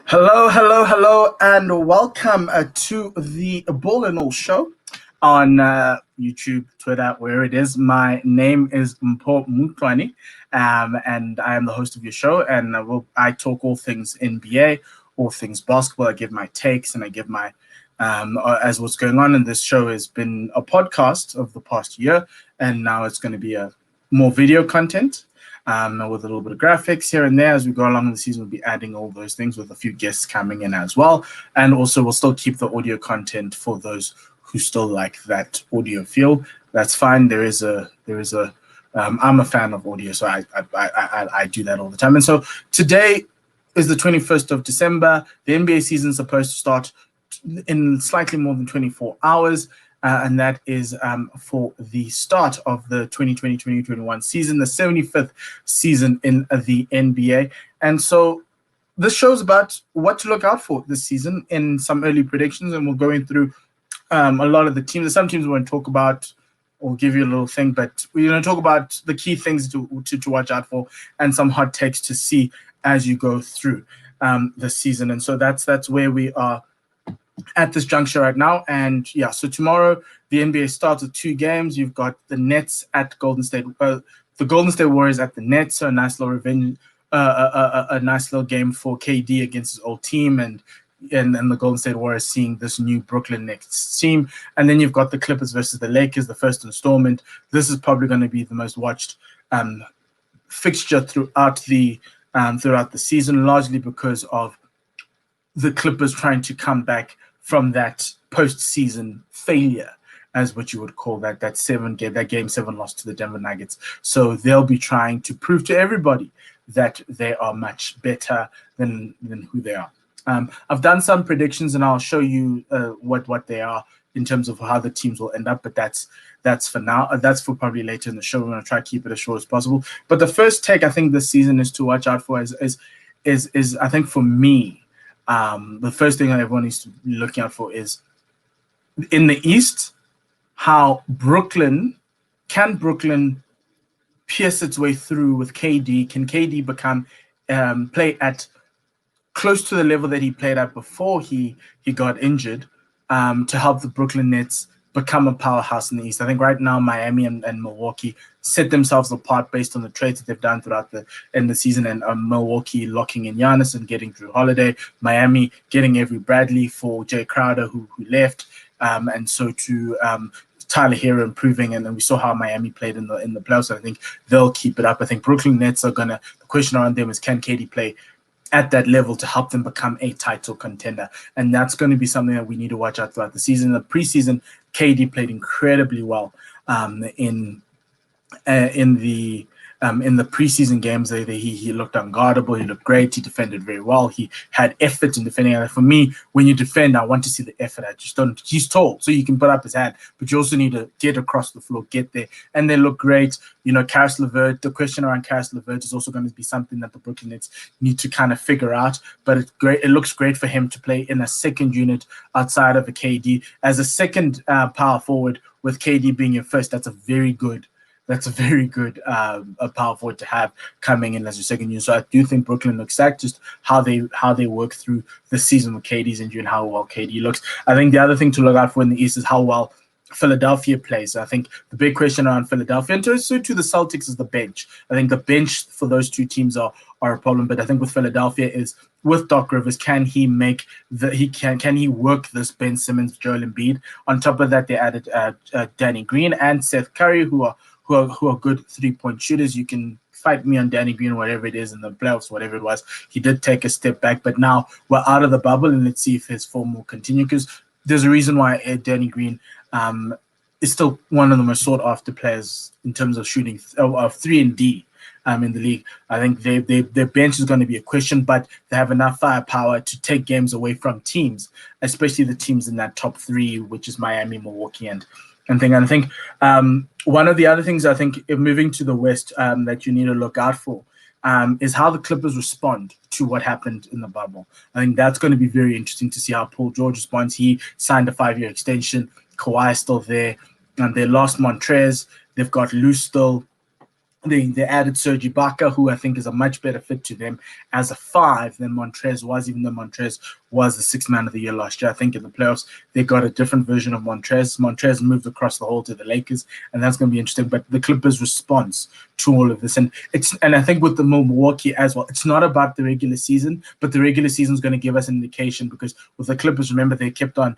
Hello, hello, hello, and welcome to the Ball and All Show on YouTube, Twitter, where it is. My name is Mpo Mutwani, and I am the host of your show. And I talk all things NBA, all things basketball. I give my takes and I give my as what's going on. And this show has been a podcast of the past year, and now it's going to be a more video content with a little bit of graphics here and there. As we go along in the season, we'll be adding all those things with a few guests coming in as well. And also, we'll still keep the audio content for those who still like that audio feel. That's fine. I'm a fan of audio, so I do that all the time. And so today is the 21st of December. The NBA season is supposed to start in slightly more than 24 hours. And that is for the start of the 2020-2021 season, the 75th season in the NBA. And so this show's about what to look out for this season in some early predictions, and we're going through a lot of the teams. Some teams we won't talk about or give you a little thing, but we're going to talk about the key things to watch out for and some hot takes to see as you go through the season. And so that's where we are at this juncture right now. And yeah, so tomorrow the NBA starts with two games. You've got the Nets at Golden State, the Golden State Warriors at the Nets. So a nice little revenge, a nice little game for KD against his old team, and the Golden State Warriors seeing this new Brooklyn Nets team. And then you've got the Clippers versus the Lakers, the first installment. This is probably going to be the most watched fixture throughout the season, largely because of the Clippers trying to come back from that postseason failure, as what you would call that game seven loss to the Denver Nuggets. So they'll be trying to prove to everybody that they are much better than who they are. I've done some predictions, and I'll show you what they are in terms of how the teams will end up. But that's for now. That's for probably later in the show. We're going to try to keep it as short as possible. But the first take I think this season is to watch out for is I think for me. The first thing that everyone needs to be looking out for is in the East, how Brooklyn pierce its way through with KD? Can KD become play at close to the level that he played at before he got injured to help the Brooklyn Nets become a powerhouse in the East? I think right now Miami and Milwaukee set themselves apart based on the trades that they've done throughout the season, and Milwaukee locking in Giannis and getting Drew Holiday, Miami getting Avery Bradley for Jay Crowder who left, and so to Tyler Hero improving, and then we saw how Miami played in the playoffs. So I think they'll keep it up. I think Brooklyn Nets the question around them is, can KD play at that level to help them become a title contender? And that's going to be something that we need to watch out throughout the season. In the preseason, KD played incredibly well in the preseason games. He looked unguardable. He looked great. He defended very well. He had effort in defending. And for me, when you defend, I want to see the effort. I just don't. He's tall, so you can put up his hand, but you also need to get across the floor, get there, and they look great. Caris LeVert. The question around Caris LeVert is also going to be something that the Brooklyn Nets need to kind of figure out. But it's great. It looks great for him to play in a second unit outside of a KD as a second power forward, with KD being your first. That's a very good a power forward to have coming in as your second unit. So I do think Brooklyn looks at just how they work through the season with KD's injury and how well KD looks. I think the other thing to look out for in the East is how well Philadelphia plays. I think the big question around Philadelphia and to the Celtics is the bench. I think the bench for those two teams are a problem, but I think with Philadelphia is with Doc Rivers, can he work this Ben Simmons, Joel Embiid? On top of that, they added Danny Green and Seth Curry, who are good 3-point shooters. You can fight me on Danny Green, whatever it is in the playoffs, whatever it was. He did take a step back, but now we're out of the bubble, and let's see if his form will continue, because there's a reason why Danny Green is still one of the most sought-after players in terms of shooting of 3 and D in the league. I think their bench is going to be a question, but they have enough firepower to take games away from teams, especially the teams in that top 3, which is Miami, Milwaukee, and I think one of the other things I think, if moving to the West, that you need to look out for is how the Clippers respond to what happened in the bubble. I think that's going to be very interesting to see how Paul George responds. He signed a 5-year extension. Kawhi is still there, and they lost Montrez. They've got Lou still. They added Serge Ibaka, who I think is a much better fit to them as a 5 than Montrez was, even though Montrez was the 6th man of the year last year. I think in the playoffs, they got a different version of Montrez. Montrez moved across the hall to the Lakers, and that's going to be interesting. But the Clippers' response to all of this, and I think with the Milwaukee as well, it's not about the regular season, but the regular season is going to give us an indication, because with the Clippers, remember, they kept on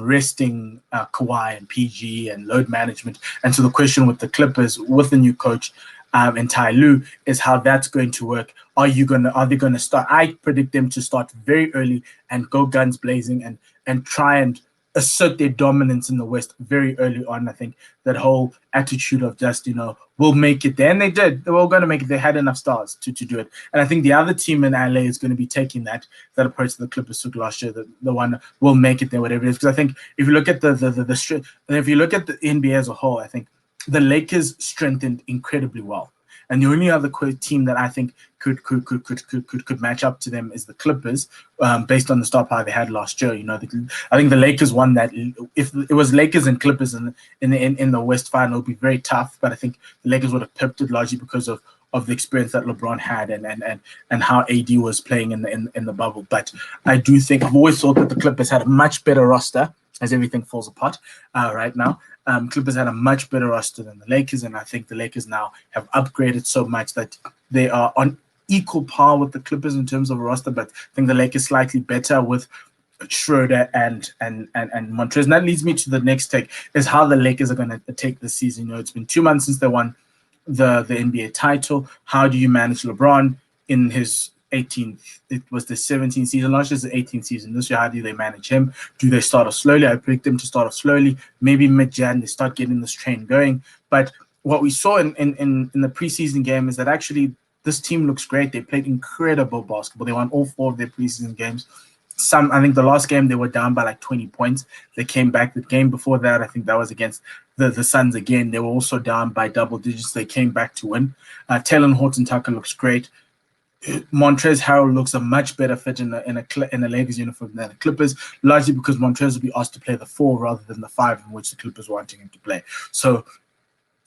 resting Kawhi and PG and load management. And so the question with the Clippers, with the new coach and Ty Lue, is how that's going to work. Are they gonna start? I predict them to start very early and go guns blazing and try and assert their dominance in the West very early on. I think that whole attitude of just, we'll make it there. And they did. They were going to make it. They had enough stars to do it. And I think the other team in LA is going to be taking that approach that the Clippers took last year, the one will make it there, whatever it is. Because I think if you look at if you look at the NBA as a whole, I think the Lakers strengthened incredibly well. And the only other team that I think could match up to them is the Clippers, based on the star power they had last year. I think the Lakers won that. If it was Lakers and Clippers in the West final, it would be very tough. But I think the Lakers would have pipped it largely because of the experience that LeBron had and how AD was playing in the bubble. But I do think I've always thought that the Clippers had a much better roster, as everything falls apart right now. Clippers had a much better roster than the Lakers, and I think the Lakers now have upgraded so much that they are on equal par with the Clippers in terms of a roster. But I think the Lakers slightly better with Schroeder and Montrez. And that leads me to the next take, is how the Lakers are going to take this season. It's been 2 months since they won the NBA title. How do you manage LeBron in his 18th? It was the 17th season. Last year's the 18th season. This year, how do they manage him? Do they start off slowly? I predict them to start off slowly. Maybe mid-Jan they start getting this train going. But what we saw in the preseason game is that actually this team looks great. They played incredible basketball. They won all 4 of their preseason games. I think the last game they were down by like 20 points. They came back. The game before that, I think that was against the Suns again. They were also down by double digits. They came back to win. Taylor Horton-Tucker looks great. Montrezl Harrell looks a much better fit in a Lakers uniform than the Clippers, largely because Montrezl will be asked to play the 4 rather than the 5, in which the Clippers were wanting him to play. So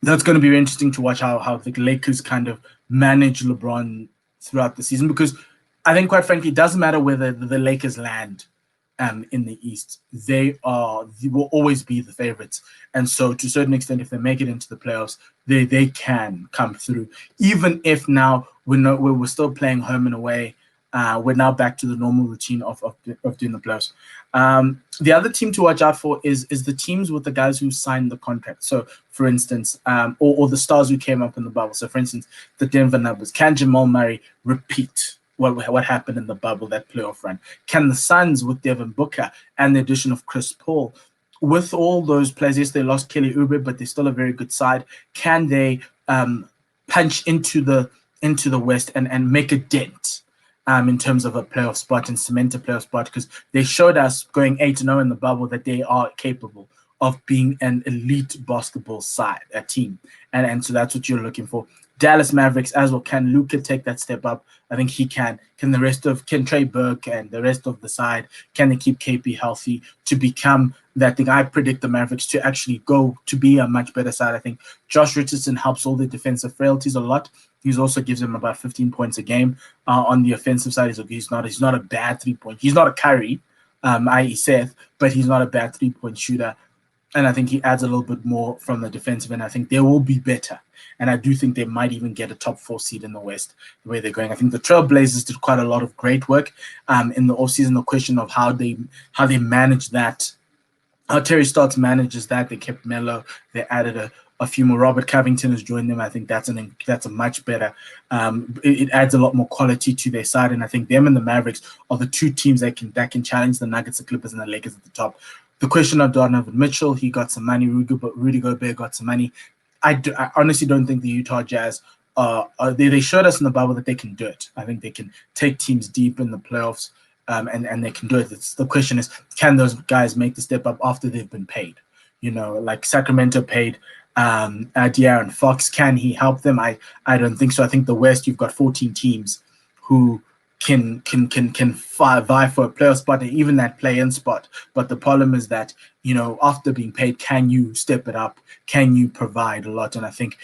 that's going to be interesting to watch how the Lakers kind of manage LeBron throughout the season, because I think, quite frankly, it doesn't matter whether the Lakers land in the East. They will always be the favorites. And so to a certain extent, if they make it into the playoffs, they can come through. Even if now we're still playing home and away, we're now back to the normal routine of doing the playoffs. The other team to watch out for is the teams with the guys who signed the contract. So, for instance, or the stars who came up in the bubble. So, for instance, the Denver Nuggets. Can Jamal Murray repeat what happened in the bubble, that playoff run? Can the Suns, with Devin Booker and the addition of Chris Paul, with all those players, yes, they lost Kelly Oubre, but they're still a very good side. Can they punch into the West and make a dent in terms of a playoff spot and cement a playoff spot? Because they showed us going 8-0 in the bubble that they are capable of being an elite basketball side, a team. And so that's what you're looking for. Dallas Mavericks as well. Can Luka take that step up? I think he can. Can Trey Burke and the rest of the side, can they keep KP healthy to become that thing? I predict the Mavericks to actually go to be a much better side. I think Josh Richardson helps all the defensive frailties a lot. He also gives them about 15 points a game on the offensive side. He's not a bad 3-point. He's not a Curry, i.e. Seth, but he's not a bad 3-point shooter. And I think he adds a little bit more from the defensive end. I think they will be better. And I do think they might even get a top 4 seed in the West, the way they're going. I think the Trailblazers did quite a lot of great work in the offseason. The question of how they manage that, how Terry Stotts manages that. They kept Melo. They added a few more. Robert Covington has joined them. I think that's a much better. It adds a lot more quality to their side. And I think them and the Mavericks are the 2 teams that can challenge the Nuggets, the Clippers, and the Lakers at the top. The question of Donovan Mitchell, he got some money. Rudy Gobert got some money. I honestly don't think the Utah Jazz, they showed us in the bubble that they can do it. I think they can take teams deep in the playoffs, and they can do it. The question is, can those guys make the step up after they've been paid? Like Sacramento paid De'Aaron Fox. Can he help them? I don't think so. I think the West, you've got 14 teams who can vie for a playoff spot and even that play-in spot. But the problem is that, after being paid, can you step it up? Can you provide a lot? And I think,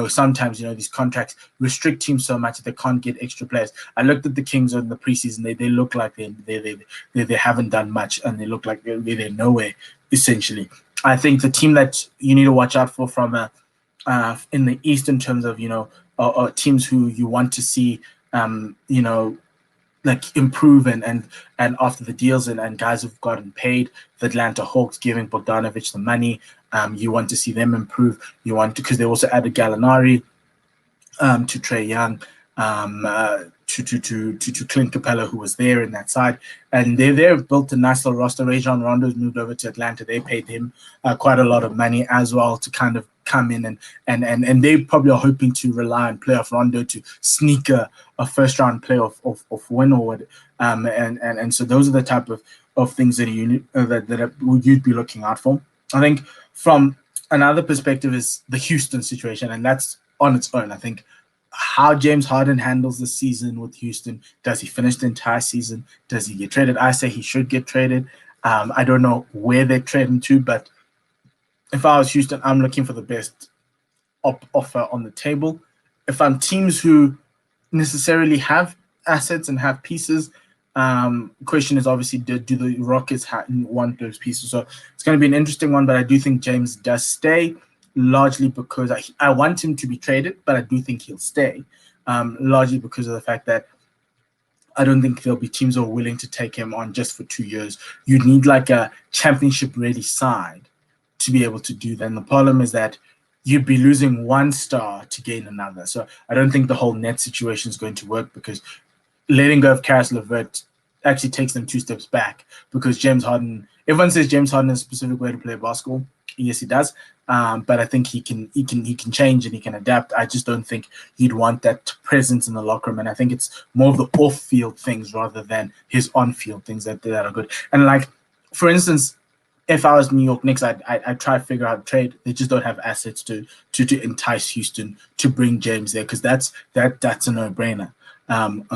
sometimes, these contracts restrict teams so much that they can't get extra players. I looked at the Kings in the preseason. They look like they haven't done much, and they look like they're nowhere, essentially. I think the team that you need to watch out for from in the East in terms of, teams who you want to see, like improve and after the deals and guys who've gotten paid, the Atlanta Hawks giving Bogdanovich the money. You want to see them improve. You want to, because they also added Gallinari to Trae Young, to Clint Capella, who was there in that side, and they've built a nice little roster. Rajon Rondo's moved over to Atlanta. They paid him quite a lot of money as well to kind of come in and they probably are hoping to rely on playoff Rondo to sneak a first round playoff of win or what. And so those are the type of things that you'd be looking out for. I think from another perspective is the Houston situation, and that's on its own. I think how James Harden handles the season with Houston. Does he finish the entire season? Does he get traded? I say he should get traded. I don't know where they trade him to, but if I was Houston, I'm looking for the best offer on the table. If I'm teams who necessarily have assets and have pieces, question is obviously do the Rockets want those pieces? So it's going to be an interesting one, but I do think James does stay, largely because I want him to be traded, but I do think he'll stay, largely because of the fact that I don't think there'll be teams who are willing to take him on just for 2 years. You'd need like a championship-ready side to be able to do that. And the problem is that you'd be losing one star to gain another. So I don't think the whole net situation is going to work, because letting go of Caris LeVert actually takes them 2 steps back, because James Harden, everyone says James Harden has a specific way to play basketball. Yes, he does. But I think he can change and he can adapt. I just don't think he'd want that presence in the locker room. And I think it's more of the off-field things rather than his on-field things that are good. And like, for instance, if I was New York Knicks, I'd try to figure out a trade. They just don't have assets to entice Houston to bring James there, because that's a no-brainer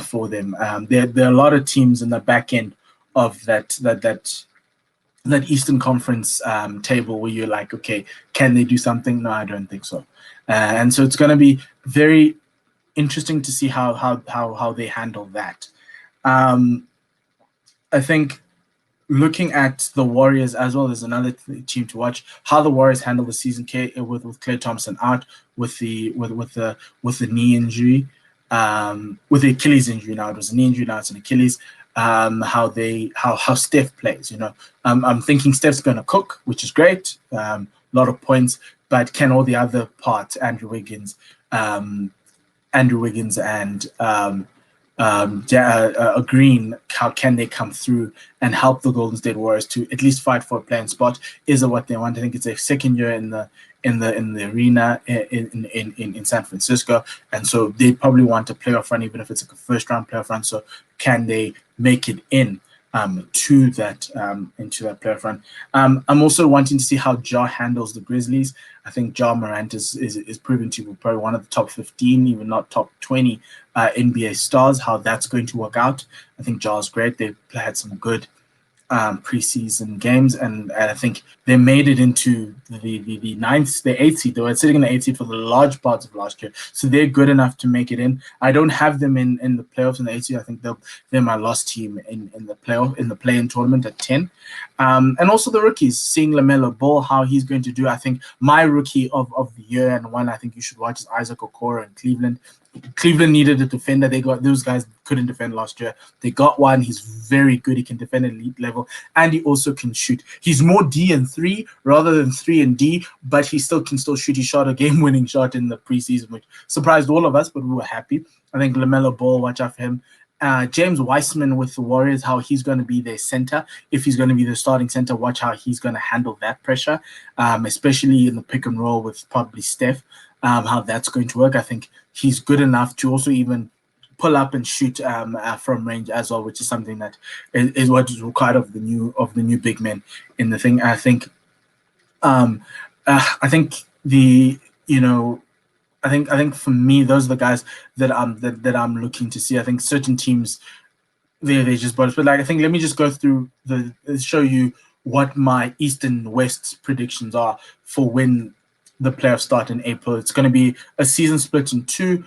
for them. There are a lot of teams in the back end of that Eastern Conference table where you're like, okay, can they do something? No, I don't think so. And so it's going to be very interesting to see how they handle that. I think looking at the Warriors as well, there's another team to watch. How the Warriors handle the season with Klay Thompson out with the knee injury, with the Achilles injury. Now it was a knee injury, now it's an Achilles. How Steph plays. I'm thinking Steph's going to cook, which is great. A lot of points, but can all the other parts, Andrew Wiggins and Green, how can they come through and help the Golden State Warriors to at least fight for a playing spot? Is it what they want? I think it's their second year in the arena in San Francisco, and so they probably want a playoff run, even if it's like a first round playoff run. So can they make it in into that playoff run? I'm also wanting to see how Ja handles the Grizzlies. I think Ja Morant is proven to be probably one of the top 15, even not top 20 NBA stars. How that's going to work out, I think Ja's great. They've had some good preseason games, and I think they made it into the ninth, the 8th seed. They were sitting in the 8th seed for the large parts of last year, so they're good enough to make it in. I don't have them in the playoffs in the 8th seed. I think they're my last team in the playoff, in the play-in tournament at 10. And also the rookies, seeing LaMelo Ball, how he's going to do. I think my rookie of the year, and one I think you should watch, is Isaac Okoro in Cleveland. Cleveland needed a defender. They got those guys couldn't defend last year. They got one. He's very good. He can defend at elite level, and he also can shoot. He's more D and 3 rather than 3 and D, but he can still shoot. He shot a game-winning shot in the preseason, which surprised all of us, but we were happy. I think LaMelo Ball, watch out for him. James Wiseman with the Warriors, how he's going to be their center. If he's going to be the starting center, watch how he's going to handle that pressure, especially in the pick and roll with probably Steph. How that's going to work. I think he's good enough to also even pull up and shoot from range as well, which is something that is what is required of the new big men in the thing. I think I think for me, those are the guys that I'm looking to see. I think certain teams they just bonus. But like I think let me just go through show you what my East and West predictions are for when the playoffs start in April. It's going to be a season split in two.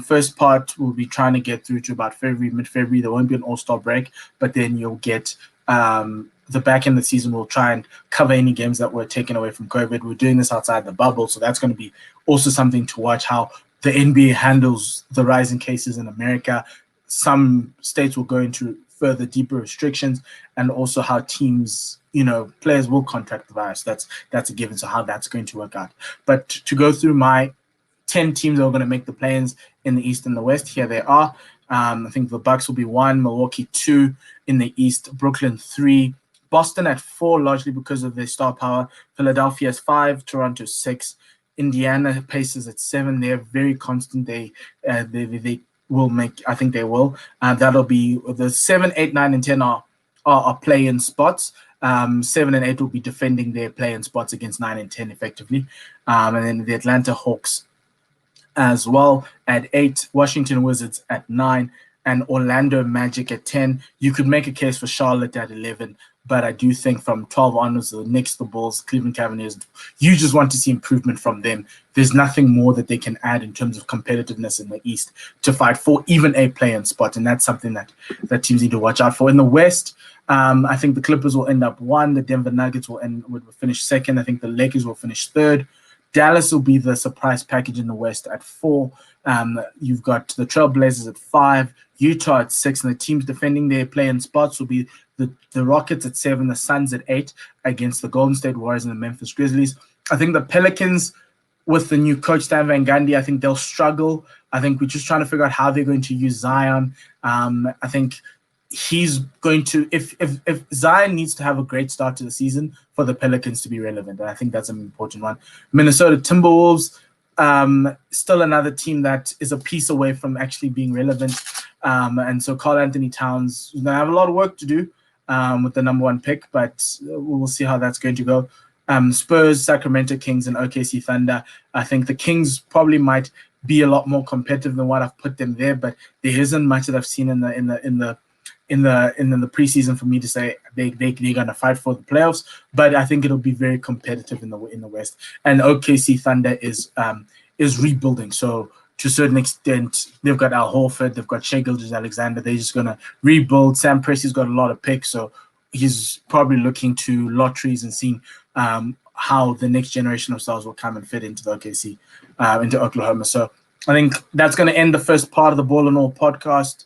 First part will be trying to get through to about February, mid-February. There won't be an all-star break, but then you'll get the back end of the season. We'll try and cover any games that were taken away from COVID. We're doing this outside the bubble, so that's going to be also something to watch, how the NBA handles the rising cases in America. Some states will go into further deeper restrictions, and also how teams, players will contract the virus. That's a given. So how that's going to work out. But to go through my 10 teams that are going to make the play-ins in the East and the West, here they are. I think the Bucks will be 1, Milwaukee 2 in the East, Brooklyn 3, Boston at 4, largely because of their star power, Philadelphia is 5, Toronto 6, Indiana Pacers at 7. They're very constant. They will make. I think they will. That'll be the 7, 8, 9, and 10 are play-in spots. 7 and 8 will be defending their play-in spots against 9 and 10 effectively. And then the Atlanta Hawks as well at 8, Washington Wizards at 9, and Orlando Magic at 10. You could make a case for Charlotte at 11, but I do think from 12 onwards, the Knicks, the Bulls, Cleveland Cavaliers, you just want to see improvement from them. There's nothing more that they can add in terms of competitiveness in the East to fight for even a play-in spot, and that's something that teams need to watch out for. In the West, I think the Clippers will end up 1. The Denver Nuggets will finish 2nd. I think the Lakers will finish 3rd. Dallas will be the surprise package in the West at 4. You've got the Trailblazers at 5, Utah at 6, and the teams defending their play-in spots will be the Rockets at 7, the Suns at 8 against the Golden State Warriors and the Memphis Grizzlies. I think the Pelicans, with the new coach Stan Van Gundy, I think they'll struggle. I think we're just trying to figure out how they're going to use Zion. I think he's going to, if Zion needs to have a great start to the season for the Pelicans to be relevant, and I think that's an important one. Minnesota Timberwolves, still another team that is a piece away from actually being relevant. And so Karl-Anthony Towns is going to have a lot of work to do with the number 1 pick, but we'll see how that's going to go. Spurs, Sacramento Kings, and OKC Thunder. I think the Kings probably might be a lot more competitive than what I've put them there, but there isn't much that I've seen in the preseason for me to say they're going to fight for the playoffs. But I think it'll be very competitive in the West. And OKC Thunder is rebuilding, so to a certain extent, they've got Al Horford, they've got Shai Gilgeous-Alexander. They're just going to rebuild. Sam Presti's got a lot of picks, so he's probably looking to lotteries and seeing how the next generation of stars will come and fit into the OKC, into Oklahoma. So I think that's going to end the first part of the Ball and All podcast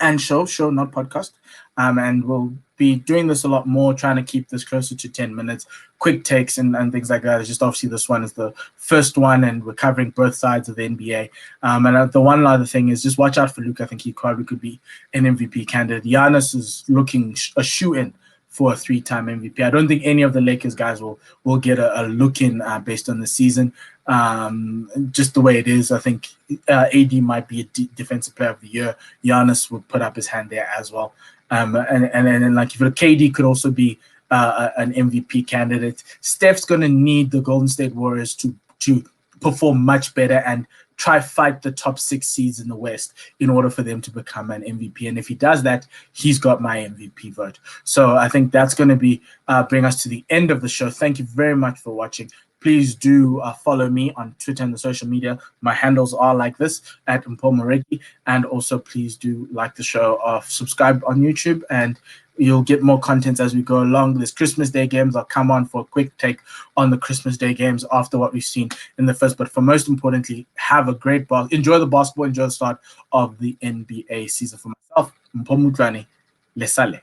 and show, not podcast. And we'll be doing this a lot more, trying to keep this closer to 10 minutes, quick takes and things like that. It's just obviously this one is the first one, and we're covering both sides of the NBA. And the one other thing is just watch out for Luke. I think he probably could be an MVP candidate. Giannis is looking a shoe-in for a 3-time MVP. I don't think any of the Lakers guys will get a look in based on the season. Just the way it is, I think AD might be a defensive player of the year. Giannis would put up his hand there as well. And then like if KD could also be an MVP candidate. Steph's going to need the Golden State Warriors to perform much better and try fight the top 6 seeds in the West in order for them to become an MVP. And if he does that, he's got my MVP vote. So I think that's going to be bring us to the end of the show. Thank you very much for watching. Please do follow me on Twitter and the social media. My handles are like this, at Mpomoreki. And also please do like the show, subscribe on YouTube, and you'll get more content as we go along. There's Christmas Day games. I'll come on for a quick take on the Christmas Day games after what we've seen in the first. But for most importantly, have a great enjoy the basketball, enjoy the start of the NBA season. For myself, Mpomutlani Lesale.